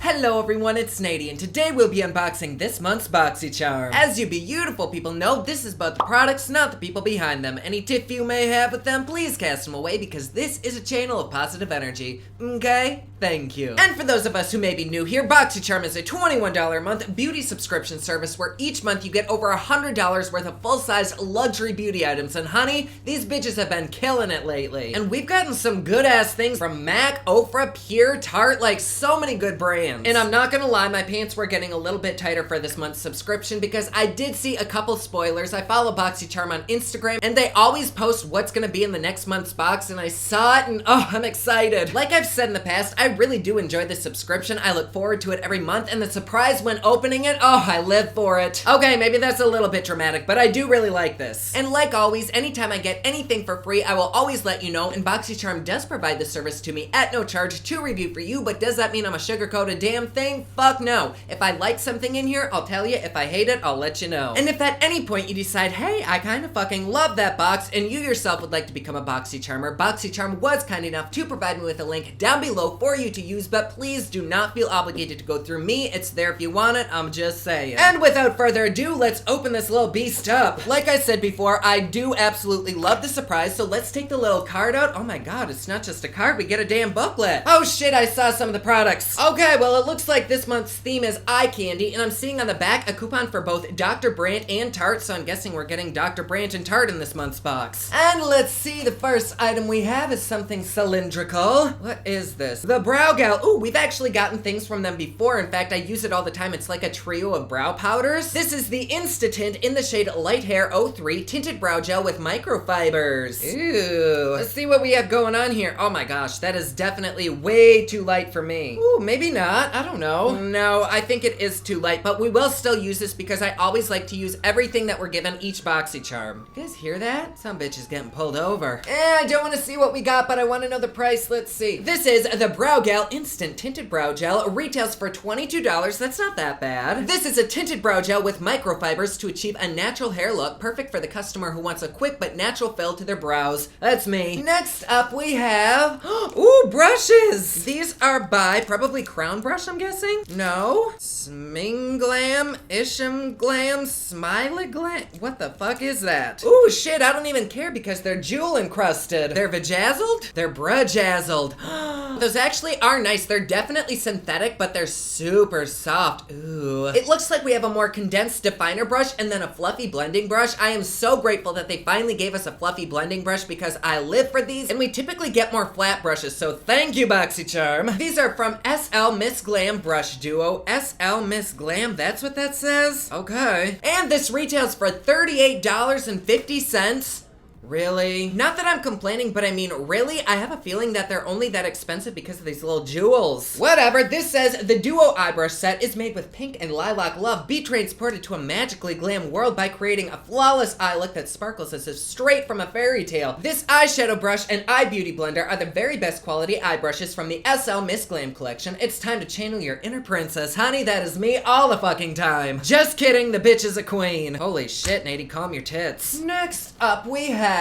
Hello everyone, it's Nady, and today we'll be unboxing this month's BoxyCharm. As you beautiful people know, this is about the products, not the people behind them. Any tiff you may have with them, please cast them away because this is a channel of positive energy. Okay? Thank you. And for those of us who may be new here, BoxyCharm is a $21 a month beauty subscription service where each month you get over $100 worth of full-size luxury beauty items. And honey, these bitches have been killing it lately. And we've gotten some good-ass things from MAC, Ofra, Pure, Tarte, like so many good brands. And I'm not gonna lie, my pants were getting a little bit tighter for this month's subscription because I did see a couple spoilers. I follow BoxyCharm on Instagram and they always post what's gonna be in the next month's box, and I saw it and oh, I'm excited. Like I've said in the past, I really do enjoy this subscription. I look forward to it every month, and the surprise when opening it, oh, I live for it. Okay, maybe that's a little bit dramatic, but I do really like this. And like always, anytime I get anything for free, I will always let you know, and BoxyCharm does provide the service to me at no charge to review for you, but does that mean I'm a sugarcoated damn thing? Fuck no. If I like something in here, I'll tell you. If I hate it, I'll let you know. And if at any point you decide, hey, I kind of fucking love that box, and you yourself would like to become a BoxyCharmer, BoxyCharm was kind enough to provide me with a link down below for you to use, but please do not feel obligated to go through me. It's there if you want it, I'm just saying. And without further ado, let's open this little beast up. Like I said before, I do absolutely love the surprise, so let's take the little card out. Oh my god, it's not just a card, we get a damn booklet. Oh shit, I saw some of the products. Okay, well it looks like this month's theme is eye candy, and I'm seeing on the back a coupon for both Dr. Brandt and Tarte, so I'm guessing we're getting Dr. Brandt and Tarte in this month's box. And let's see, the first item we have is something cylindrical. What is this? The Brow Gal. Ooh, we've actually gotten things from them before. In fact, I use it all the time. It's like a trio of brow powders. This is the Insta-Tint in the shade Light Hair 03 Tinted Brow Gel with microfibers. Ooh. Let's see what we have going on here. Oh my gosh, that is definitely way too light for me. Ooh, maybe not. I don't know. No, I think it is too light, but we will still use this because I always like to use everything that we're given each BoxyCharm. You guys hear that? Some bitch is getting pulled over. I don't want to see what we got, but I want to know the price. Let's see. This is the Brow Gal Instant Tinted Brow Gel. Retails for $22. That's not that bad. This is a tinted brow gel with microfibers to achieve a natural hair look, perfect for the customer who wants a quick but natural fill to their brows. That's me. Next up we have, ooh, brushes. These are by probably Crown Brush, I'm guessing? No? Sminglam, Isham Glam, Smiley Glam? What the fuck is that? Ooh, shit, I don't even care because they're jewel encrusted. They're vajazzled? They're brujazzled. Those actually are nice. They're definitely synthetic, but they're super soft. Ooh. It looks like we have a more condensed definer brush and then a fluffy blending brush. I am so grateful that they finally gave us a fluffy blending brush because I live for these, and we typically get more flat brushes, so thank you, BoxyCharm. These are from SL Miss Glam Brush Duo. SL Miss Glam, that's what that says? Okay. And this retails for $38.50. Really? Not that I'm complaining, but I mean, really? I have a feeling that they're only that expensive because of these little jewels. Whatever, this says, the Duo Eye Brush Set is made with pink and lilac love. Be transported to a magically glam world by creating a flawless eye look that sparkles as if straight from a fairy tale. This eyeshadow brush and eye beauty blender are the very best quality eye brushes from the SL Miss Glam collection. It's time to channel your inner princess. Honey, that is me all the fucking time. Just kidding, the bitch is a queen. Holy shit, Nady, calm your tits. Next up, we have,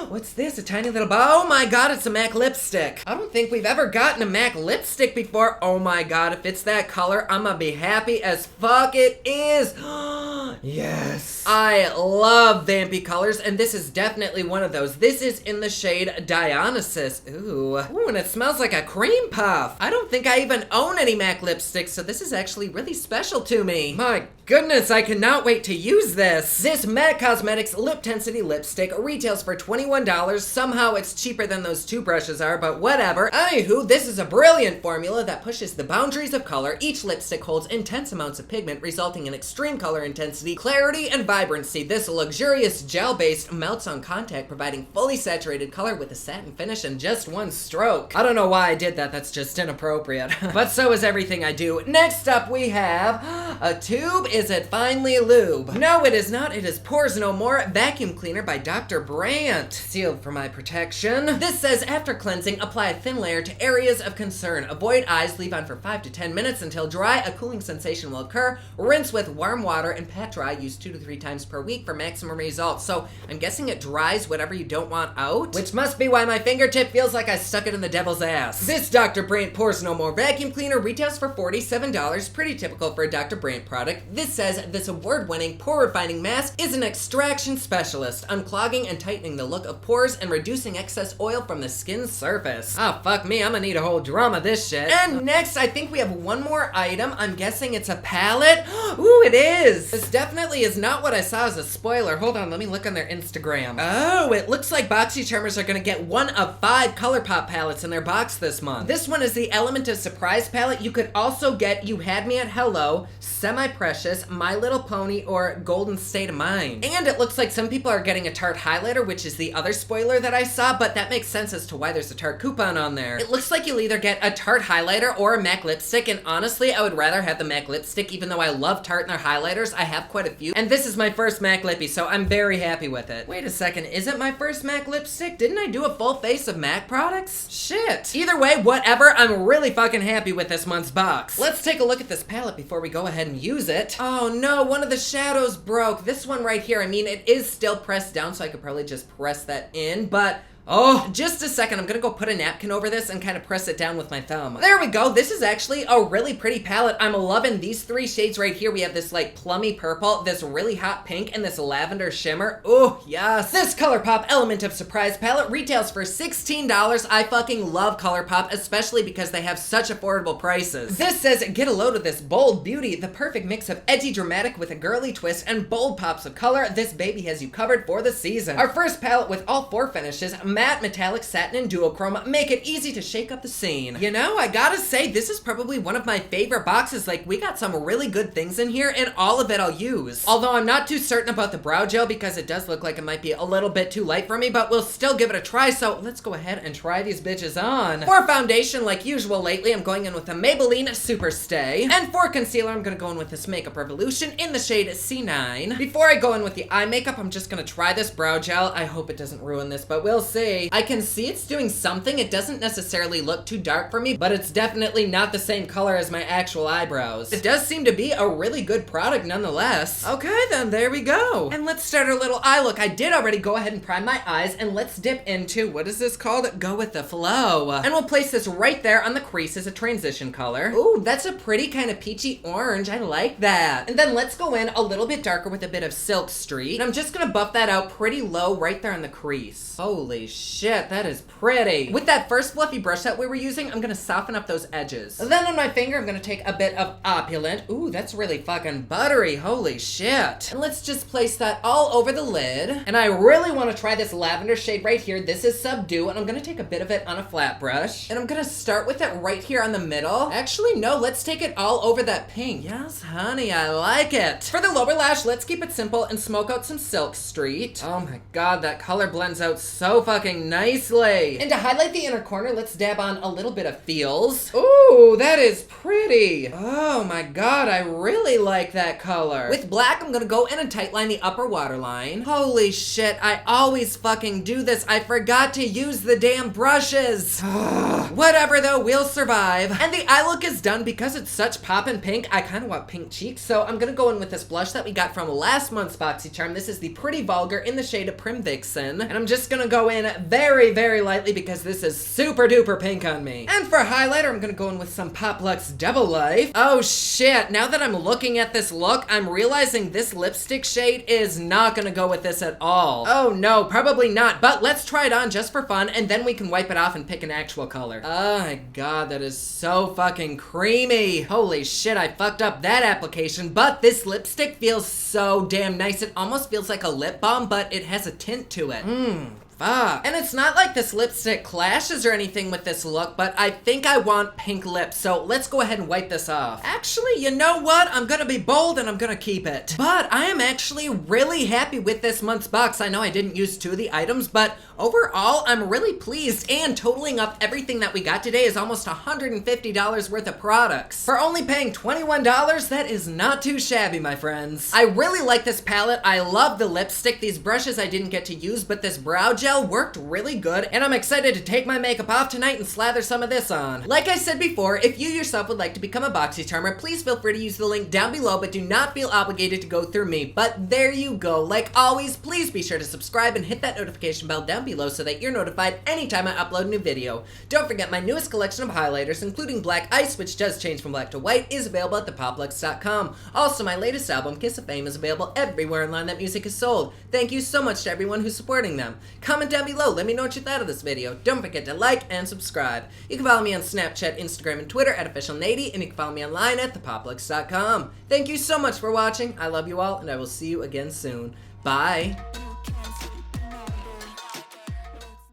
what's this? A tiny little oh my god, it's a MAC lipstick. I don't think we've ever gotten a MAC lipstick before. Oh my god, if it's that color, I'm gonna be happy as fuck. It is. Yes. I love vampy colors, and this is definitely one of those. This is in the shade Dionysus. Ooh. Ooh, and it smells like a cream puff. I don't think I even own any MAC lipsticks, so this is actually really special to me. My goodness, I cannot wait to use this. This MAC Cosmetics Lip Tensity Lipstick retails for $21. Somehow it's cheaper than those two brushes are, but whatever. Anywho, this is a brilliant formula that pushes the boundaries of color. Each lipstick holds intense amounts of pigment, resulting in extreme color intensity, clarity, and vibrancy. This luxurious gel-based melts on contact, providing fully saturated color with a satin finish in just one stroke. I don't know why I did that, that's just inappropriate. But so is everything I do. Next up we have a tube. Is it finally lube? No, it is not. It is Pores No More Vacuum Cleaner by Dr. Dr. Brandt. Sealed for my protection. This says, after cleansing, apply a thin layer to areas of concern. Avoid eyes, leave on for 5 to 10 minutes until dry. A cooling sensation will occur. Rinse with warm water and pat dry. Use 2 to 3 times per week for maximum results. So I'm guessing it dries whatever you don't want out, which must be why my fingertip feels like I stuck it in the devil's ass. This Dr. Brandt Pores No More vacuum cleaner retails for $47. Pretty typical for a Dr. Brandt product. This says, this award-winning pore refining mask is an extraction specialist, unclogging and tightening the look of pores and reducing excess oil from the skin's surface. Oh, fuck me, I'm gonna need a whole drum of this shit. And next, I think we have one more item. I'm guessing it's a palette. Ooh, it is. This definitely is not what I saw as a spoiler. Hold on, let me look on their Instagram. Oh, it looks like BoxyCharmers are gonna get 1 of 5 ColourPop palettes in their box this month. This one is the Element of Surprise palette. You could also get You Had Me at Hello, Semi-Precious, My Little Pony, or Golden State of Mind. And it looks like some people are getting a Tarte highlighter, which is the other spoiler that I saw, but that makes sense as to why there's a Tarte coupon on there. It looks like you'll either get a Tarte highlighter or a MAC lipstick, and honestly, I would rather have the MAC lipstick, even though I love Tarte and their highlighters. I have quite a few, and this is my first MAC lippy, so I'm very happy with it. Wait a second, is it my first MAC lipstick? Didn't I do a full face of MAC products? Shit. Either way, whatever, I'm really fucking happy with this month's box. Let's take a look at this palette before we go ahead and use it. Oh no, one of the shadows broke. This one right here, I mean, it is still pressed down, so I could probably just press that in, but oh, just a second. I'm gonna go put a napkin over this and kind of press it down with my thumb. There we go. This is actually a really pretty palette. I'm loving these 3 shades right here. We have this like plummy purple, this really hot pink, and this lavender shimmer. Oh, yes. This ColourPop Element of Surprise palette retails for $16. I fucking love ColourPop, especially because they have such affordable prices. This says, get a load of this bold beauty, the perfect mix of edgy dramatic with a girly twist and bold pops of color. This baby has you covered for the season. Our first palette with all 4 finishes, matte, metallic, satin, and duochrome, make it easy to shake up the scene. You know, I gotta say, this is probably one of my favorite boxes. Like, we got some really good things in here, and all of it I'll use. Although I'm not too certain about the brow gel because it does look like it might be a little bit too light for me, but we'll still give it a try, so let's go ahead and try these bitches on. For foundation, like usual lately, I'm going in with the Maybelline Super Stay. And for concealer, I'm gonna go in with this Makeup Revolution in the shade C9. Before I go in with the eye makeup, I'm just gonna try this brow gel. I hope it doesn't ruin this, but we'll see. I can see it's doing something. It doesn't necessarily look too dark for me, but it's definitely not the same color as my actual eyebrows. It does seem to be a really good product nonetheless. Okay then, there we go. And let's start our little eye look. I did already go ahead and prime my eyes, and let's dip into, what is this called? Go with the flow. And we'll place this right there on the crease as a transition color. Ooh, that's a pretty kind of peachy orange. I like that. And then let's go in a little bit darker with a bit of Silk Street. And I'm just gonna buff that out pretty low right there on the crease. Holy shit, that is pretty. With that first fluffy brush that we were using, I'm gonna soften up those edges. Then on my finger, I'm gonna take a bit of Opulent. Ooh, that's really fucking buttery. Holy shit. And let's just place that all over the lid. And I really wanna try this lavender shade right here. This is Subdue, and I'm gonna take a bit of it on a flat brush. And I'm gonna start with it right here on the middle. Actually, no, let's take it all over that pink. Yes, honey, I like it. For the lower lash, let's keep it simple and smoke out some Silk Street. Oh my god, that color blends out so fucking nicely. And to highlight the inner corner, let's dab on a little bit of Feels. Ooh, that is pretty. Oh my god, I really like that color. With black, I'm gonna go in and tightline the upper waterline. Holy shit, I always fucking do this. I forgot to use the damn brushes. Whatever though, we'll survive. And the eye look is done. Because it's such poppin' pink, I kind of want pink cheeks, so I'm gonna go in with this blush that we got from last month's BoxyCharm. This is the Pretty Vulgar in the shade of Prim Vixen. And I'm just gonna go in very, very lightly because this is super duper pink on me. And for highlighter, I'm gonna go in with some PopLuxe Double Life. Oh shit, now that I'm looking at this look, I'm realizing this lipstick shade is not gonna go with this at all. Oh no, probably not, but let's try it on just for fun, and then we can wipe it off and pick an actual color. Oh my god, that is so fucking creamy. Holy shit, I fucked up that application, but this lipstick feels so damn nice. It almost feels like a lip balm, but it has a tint to it. fuck. And it's not like this lipstick clashes or anything with this look, but I think I want pink lips, so let's go ahead and wipe this off. Actually, you know what? I'm gonna be bold and I'm gonna keep it. But I am actually really happy with this month's box. I know I didn't use 2 of the items, but overall, I'm really pleased, and totaling up everything that we got today is almost $150 worth of products. For only paying $21, that is not too shabby, my friends. I really like this palette. I love the lipstick. These brushes I didn't get to use, but this brow gel worked really good, and I'm excited to take my makeup off tonight and slather some of this on. Like I said before, if you yourself would like to become a BoxyCharmer, please feel free to use the link down below, but do not feel obligated to go through me. But there you go. Like always, please be sure to subscribe and hit that notification bell down below so that you're notified anytime I upload a new video. Don't forget my newest collection of highlighters, including Black Ice, which does change from black to white, is available at thepopluxe.com. Also, my latest album, Kiss of Fame, is available everywhere online that music is sold. Thank you so much to everyone who's supporting them. Comment down below, let me know what you thought of this video. Don't forget to like and subscribe. You can follow me on Snapchat, Instagram, and Twitter at officialnady, and you can follow me online at thepopluxe.com. Thank you so much for watching. I love you all, and I will see you again soon. Bye.